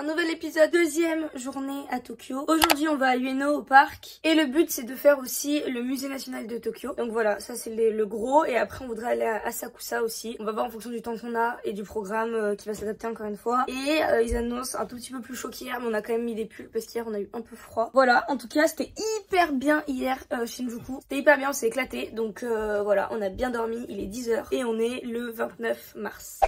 nouvel épisode, deuxième journée à Tokyo. Aujourd'hui on va à Ueno au parc et le but c'est de faire aussi le musée national de Tokyo. Donc voilà, ça c'est le gros et après on voudrait aller à Asakusa aussi. On va voir en fonction du temps qu'on a et du programme qui va s'adapter encore une fois. Et ils annoncent un tout petit peu plus chaud qu'hier mais on a quand même mis des pulls parce qu'hier on a eu un peu froid. Voilà, en tout cas c'était hyper bien hier Shinjuku. C'était hyper bien, on s'est éclaté. Donc voilà, on a bien dormi, il est 10 h et on est le 29 mars.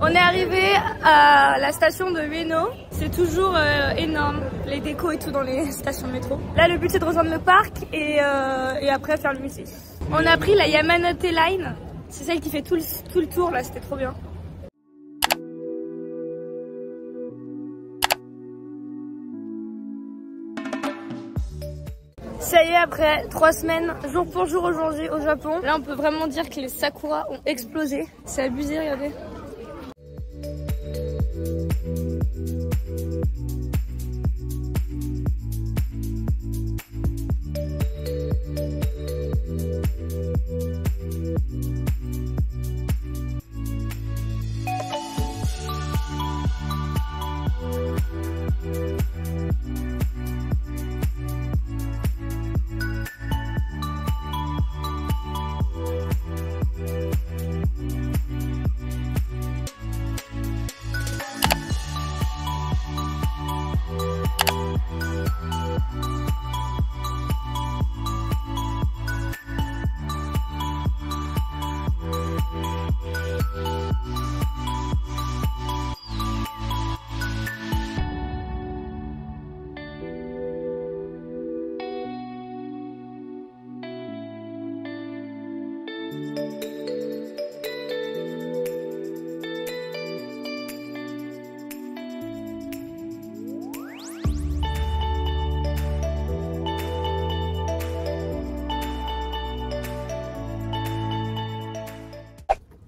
On est arrivé à la station de Ueno. C'est toujours énorme, les décos et tout dans les stations de métro. Là, le but c'est de rejoindre le parc et après faire le musée. On a pris la Yamanote Line. C'est celle qui fait tout le tour là, c'était trop bien. Ça y est, après 3 semaines, jour pour jour aujourd'hui au Japon. Là, on peut vraiment dire que les sakuras ont explosé. C'est abusé, regardez.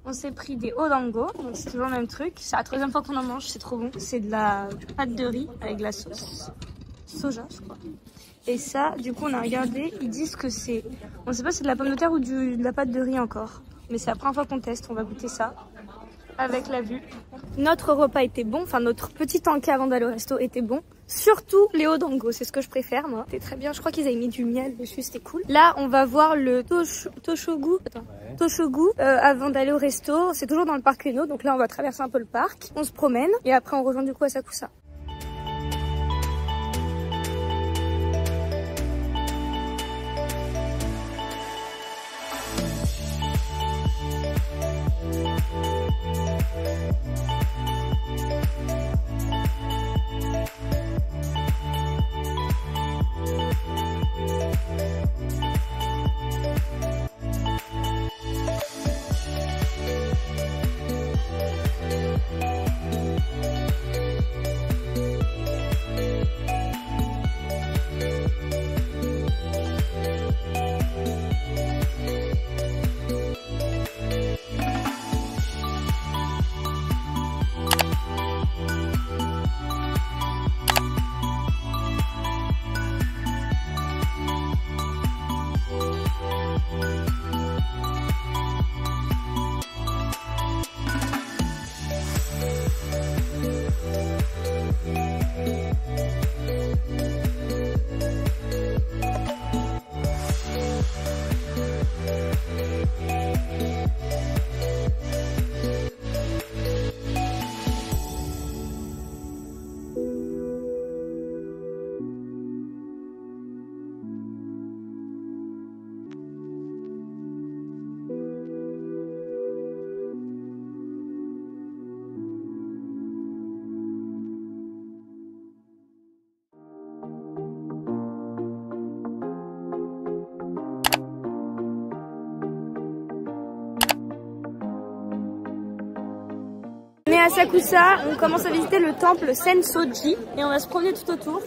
On s'est pris des odango, donc c'est toujours le même truc. C'est la 3e fois qu'on en mange, c'est trop bon. C'est de la pâte de riz avec de la sauce soja, je crois. Et ça, du coup, on a regardé, ils disent que c'est... On sait pas si c'est de la pomme de terre ou de la pâte de riz encore. Mais c'est la première fois qu'on teste, on va goûter ça avec la vue. Notre repas était bon, enfin notre petit encas avant d'aller au resto était bon. Surtout les odango, c'est ce que je préfère moi. C'était très bien, je crois qu'ils avaient mis du miel dessus, c'était cool. Là, on va voir le Toshogu. Toshogu avant d'aller au resto. C'est toujours dans le parc Ueno, donc là on va traverser un peu le parc. On se promène et après on rejoint du coup Asakusa. On est à Asakusa, on commence à visiter le temple Sensoji et on va se promener tout autour.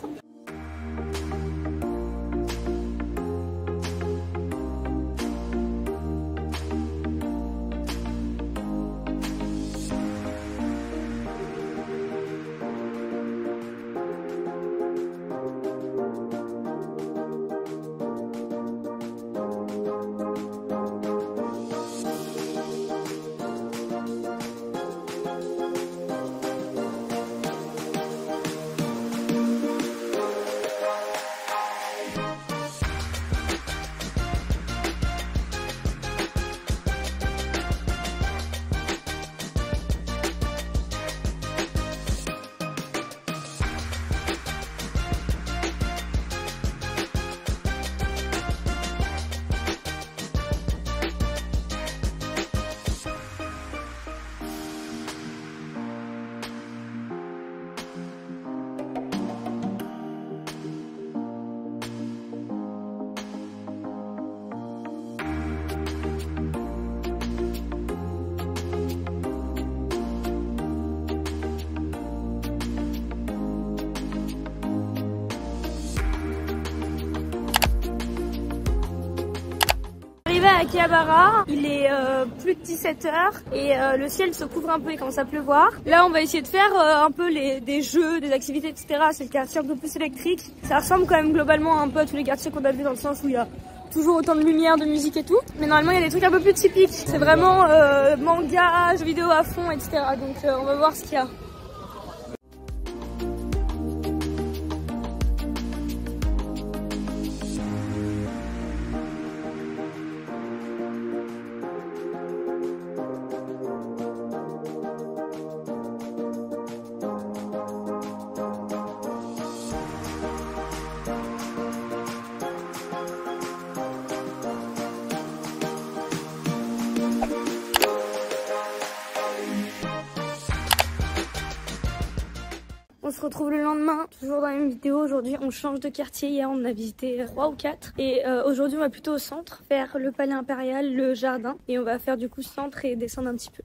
à Akihabara, il est plus de 17h et le ciel se couvre un peu et commence à pleuvoir. Là on va essayer de faire un peu des jeux, des activités, etc. C'est le quartier un peu plus électrique. Ça ressemble quand même globalement un peu à tous les quartiers qu'on a vus dans le sens où il y a toujours autant de lumière, de musique et tout. Mais normalement il y a des trucs un peu plus typiques. C'est vraiment manga, jeux vidéo à fond, etc. Donc on va voir ce qu'il y a. On se retrouve le lendemain, toujours dans la même vidéo. Aujourd'hui on change de quartier, hier on a visité 3 ou 4 et aujourd'hui on va plutôt au centre, faire le palais impérial, le jardin et on va faire du coup centre et descendre un petit peu.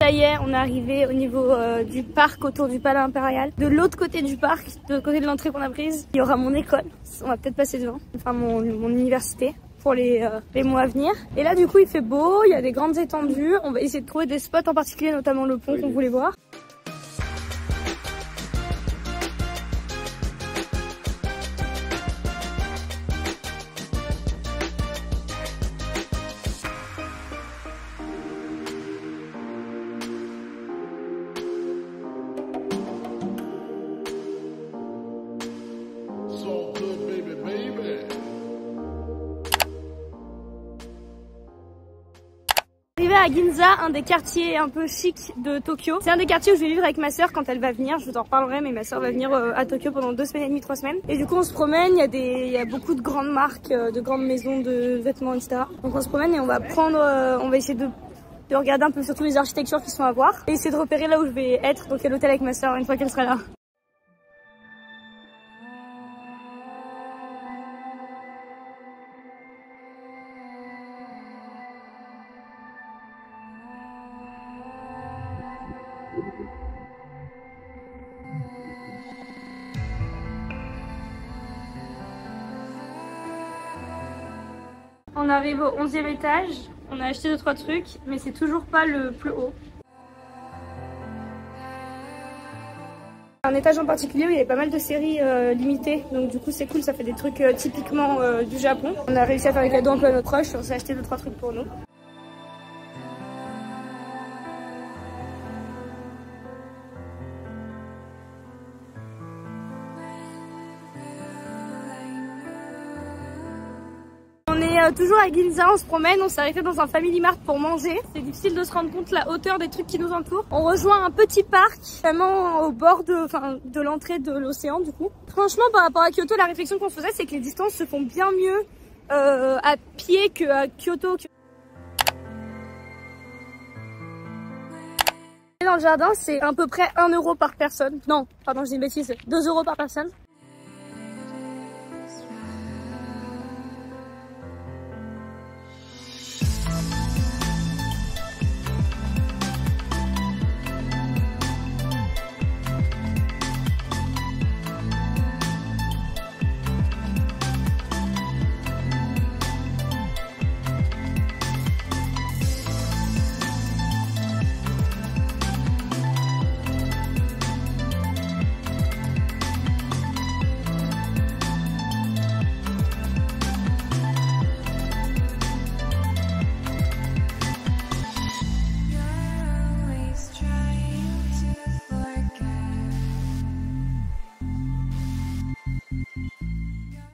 Ça y est, on est arrivé au niveau du parc autour du palais impérial. De l'autre côté du parc, de l'autre côté de l'entrée qu'on a prise, il y aura mon école. On va peut-être passer devant, enfin mon université. Pour les mois à venir. Et là du coup il fait beau, il y a des grandes étendues, on va essayer de trouver des spots en particulier, notamment le pont qu'on voulait voir. À Ginza, un des quartiers un peu chics de Tokyo. C'est un des quartiers où je vais vivre avec ma soeur quand elle va venir. Je vous en reparlerai, mais ma soeur va venir à Tokyo pendant 2 semaines et demie, 3 semaines. Et du coup, on se promène. Il y a beaucoup de grandes marques, de grandes maisons de vêtements, etc. Donc on se promène et on va prendre, on va essayer de regarder un peu surtout les architectures qui sont à voir et essayer de repérer là où je vais être, donc à l'hôtel avec ma soeur une fois qu'elle sera là. On arrive au 11e étage, on a acheté 2-3 trucs, mais c'est toujours pas le plus haut. Un étage en particulier où il y avait pas mal de séries limitées, donc du coup c'est cool, ça fait des trucs typiquement du Japon. On a réussi à faire des cadeaux un peu à notre proche, on s'est acheté 2-3 trucs pour nous. On est toujours à Ginza, on se promène, on s'est arrêté dans un Family Mart pour manger. C'est difficile de se rendre compte la hauteur des trucs qui nous entourent. On rejoint un petit parc, vraiment au bord de l'entrée de l'océan du coup. Franchement par rapport à Kyoto, la réflexion qu'on se faisait c'est que les distances se font bien mieux à pied qu'à Kyoto. Dans le jardin c'est à peu près 1 euro par personne. Non, pardon je dis une bêtise, 2 euros par personne.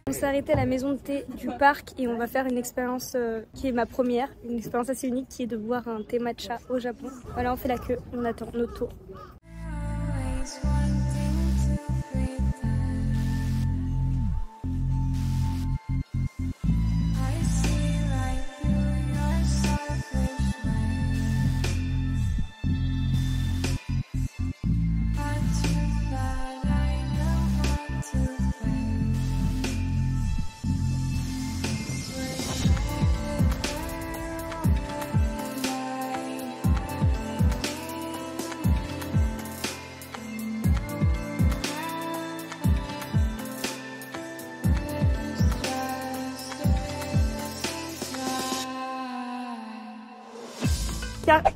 On s'est arrêté à la maison de thé du parc et on va faire une expérience qui est ma première, une expérience assez unique qui est de boire un thé matcha au Japon. Voilà, on fait la queue, on attend notre tour.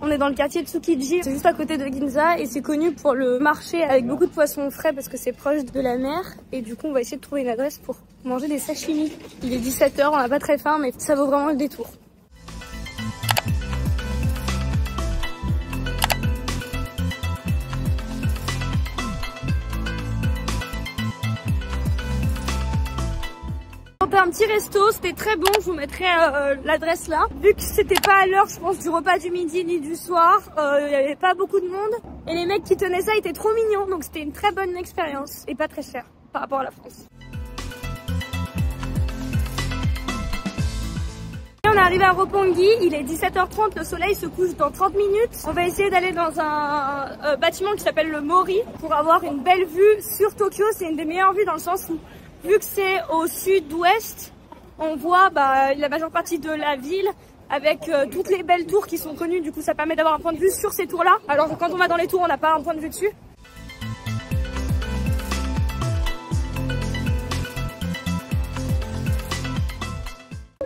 on est dans le quartier de Tsukiji, c'est juste à côté de Ginza et c'est connu pour le marché avec beaucoup de poissons frais parce que c'est proche de la mer. Et du coup on va essayer de trouver une adresse pour manger des sashimi. Il est 17 h, on n'a pas très faim mais ça vaut vraiment le détour. Un petit resto, c'était très bon, je vous mettrai l'adresse là. Vu que c'était pas à l'heure, je pense, du repas du midi ni du soir, il y avait pas beaucoup de monde. Et les mecs qui tenaient ça étaient trop mignons, donc c'était une très bonne expérience et pas très cher par rapport à la France. On est arrivé à Roppongi, il est 17 h 30, le soleil se couche dans 30 minutes. On va essayer d'aller dans un bâtiment qui s'appelle le Mori pour avoir une belle vue sur Tokyo. C'est une des meilleures vues dans le sens où, vu que c'est au sud-ouest, on voit la majeure partie de la ville avec toutes les belles tours qui sont connues. Du coup, ça permet d'avoir un point de vue sur ces tours-là. Alors que quand on va dans les tours, on n'a pas un point de vue dessus.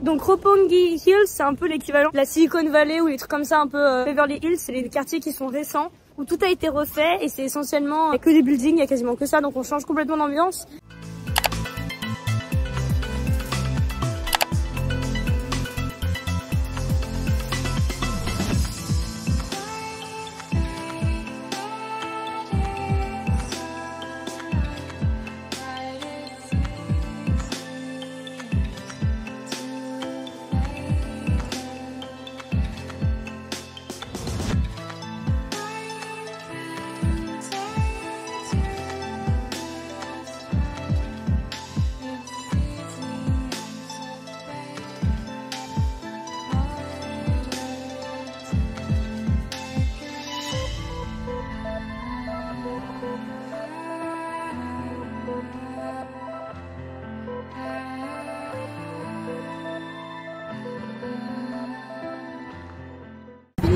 Donc Roppongi Hills, c'est un peu l'équivalent de la Silicon Valley ou les trucs comme ça, un peu Beverly Hills. C'est les quartiers qui sont récents, où tout a été refait et c'est essentiellement que des buildings, il y a quasiment que ça, donc on change complètement d'ambiance.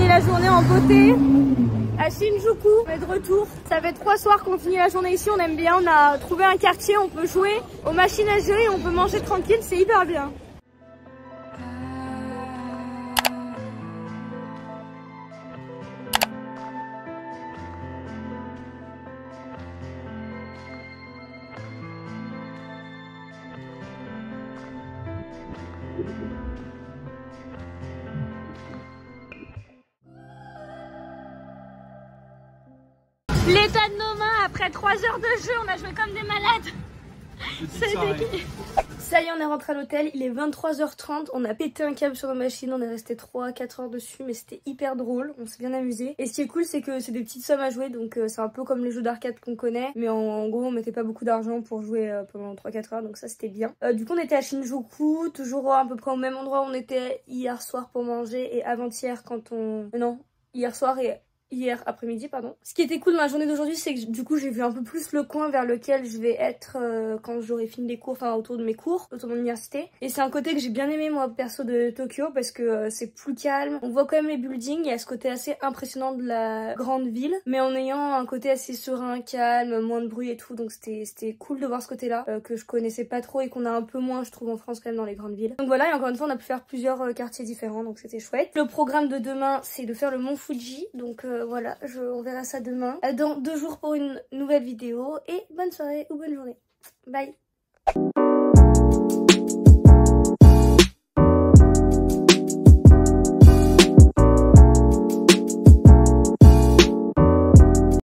La journée en beauté à Shinjuku, on est de retour. Ça fait 3 soirs qu'on finit la journée ici, on aime bien, on a trouvé un quartier, on peut jouer aux machines à jouer, on peut manger tranquille, c'est hyper bien. L'état de nos mains après 3 heures de jeu, on a joué comme des malades. Ça y est, on est rentré à l'hôtel, il est 23 h 30, on a pété un câble sur nos machines, on est resté 3-4 heures dessus, mais c'était hyper drôle, on s'est bien amusé. Et ce qui est cool, c'est que c'est des petites sommes à jouer, donc c'est un peu comme les jeux d'arcade qu'on connaît, mais en gros on mettait pas beaucoup d'argent pour jouer pendant 3-4 heures, donc ça c'était bien. Du coup on était à Shinjuku, toujours à peu près au même endroit où on était hier soir pour manger et avant-hier quand on... Non, hier soir et... hier après-midi, pardon. Ce qui était cool dans la journée d'aujourd'hui, c'est que du coup j'ai vu un peu plus le coin vers lequel je vais être quand j'aurai fini les cours, enfin autour de mes cours, autour de mon université. Et c'est un côté que j'ai bien aimé moi perso de Tokyo parce que c'est plus calme. On voit quand même les buildings, il y a ce côté assez impressionnant de la grande ville, mais en ayant un côté assez serein, calme, moins de bruit et tout. Donc c'était cool de voir ce côté-là que je connaissais pas trop et qu'on a un peu moins je trouve en France quand même dans les grandes villes. Donc voilà, et encore une fois on a pu faire plusieurs quartiers différents, donc c'était chouette. Le programme de demain c'est de faire le mont Fuji, donc voilà, on verra ça demain. Dans 2 jours pour une nouvelle vidéo et bonne soirée ou bonne journée. Bye.